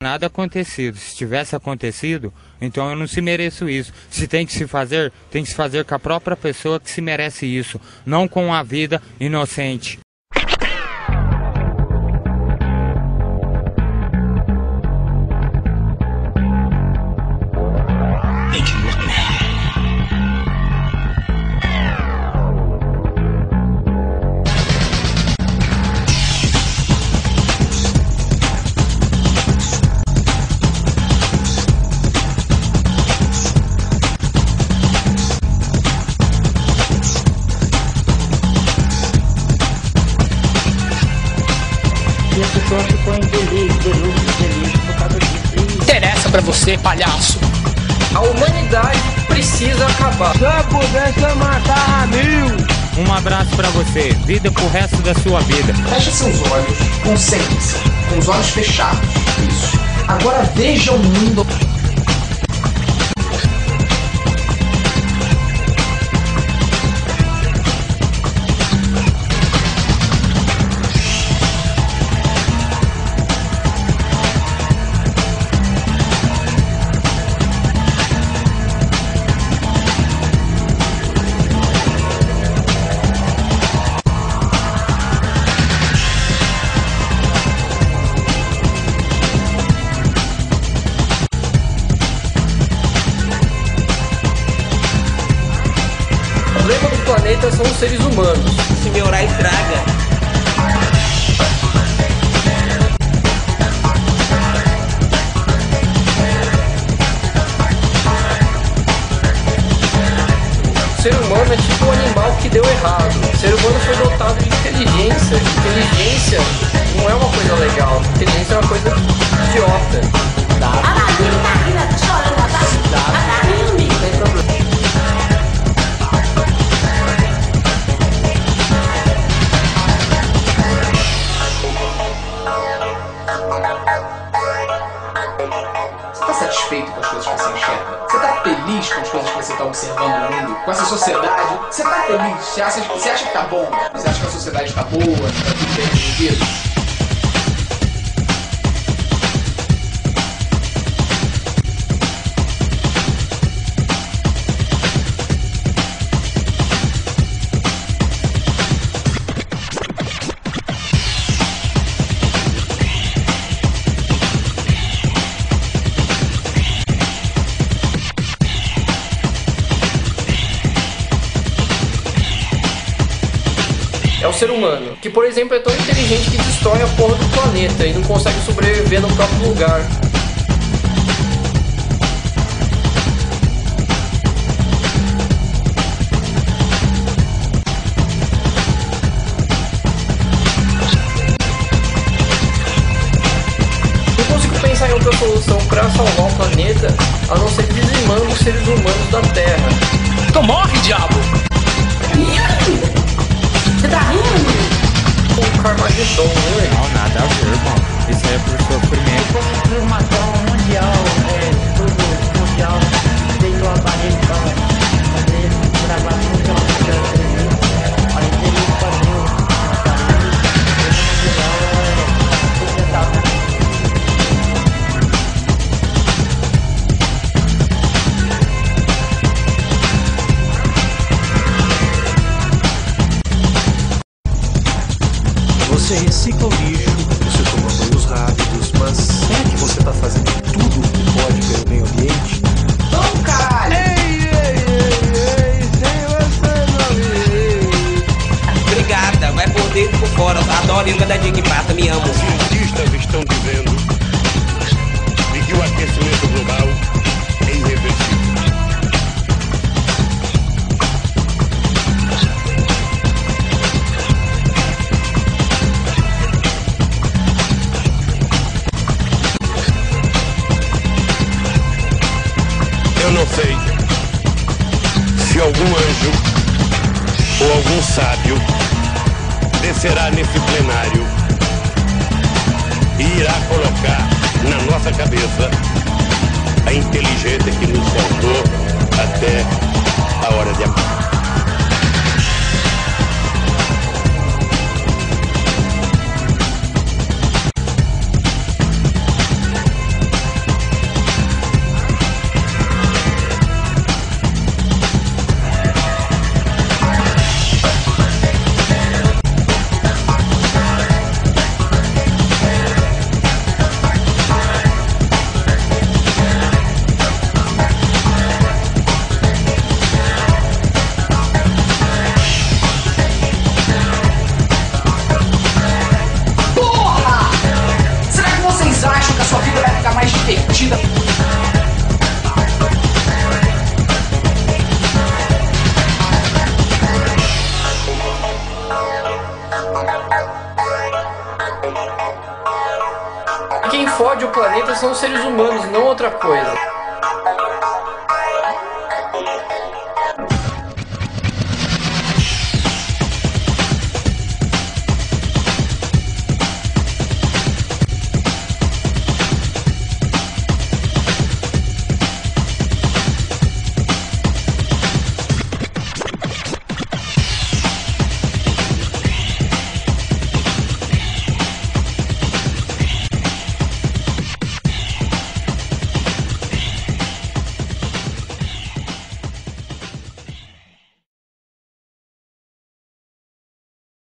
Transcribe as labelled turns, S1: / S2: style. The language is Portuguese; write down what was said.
S1: Nada acontecido. Se tivesse acontecido, então eu não se mereço isso. Se tem que se fazer, tem que se fazer com a própria pessoa que se merece isso, não com a vida inocente.
S2: E a pessoa ficou em delírio por causa disso.
S3: Interessa pra você, palhaço?
S4: A humanidade precisa acabar.
S5: Se eu pudesse matar a mil.
S1: Um abraço pra você, vida pro resto da sua vida.
S6: Feche seus olhos, concentre-se, com os olhos fechados. Isso. Agora veja o mundo.
S4: O problema do planeta são os seres humanos.
S3: Se melhorar, estraga.
S4: O ser humano é tipo um animal que deu errado. O ser humano foi dotado de inteligência. Inteligência não é uma coisa legal. Inteligência é uma coisa idiota.
S6: Você está satisfeito com as coisas que você enxerga? Você está feliz com as coisas que você está observando no mundo? Com essa sociedade? Você está feliz? Você acha que tá bom? Você acha que a sociedade está boa? Que tá tudo bem resolvido?
S4: É o ser humano, que por exemplo é tão inteligente que destrói a porra do planeta e não consegue sobreviver no próprio lugar. Não consigo pensar em outra solução para salvar o planeta a não ser dizimando os seres humanos da Terra.
S3: Então morre, diabo!
S2: Você tá rindo?
S4: O Carmageddon, né?
S1: Não, nada a ver, irmão. Isso é por sofrimento.
S2: Transformação mundial, tudo mundial, feito a barreira para fazer gravar tudo que ela precisa. Aí tem um quadrinho, uma parede, o sustentável.
S7: Você recicla o lixo, você toma banhos rápidos, mas será que você tá fazendo tudo o que pode pelo meio ambiente?
S6: Não, caralho!
S5: Ei, sem você não.
S3: Obrigada, vai por dentro e por fora. Eu adoro e cada dia que passa, me amo.
S8: Cientistas estão dizendo que o aquecimento global é irreversível. Eu não sei se algum anjo ou algum sábio descerá nesse plenário e irá colocar na nossa cabeça a inteligência que nos faltou até a hora de amar.
S4: são seres humanos, não outra coisa.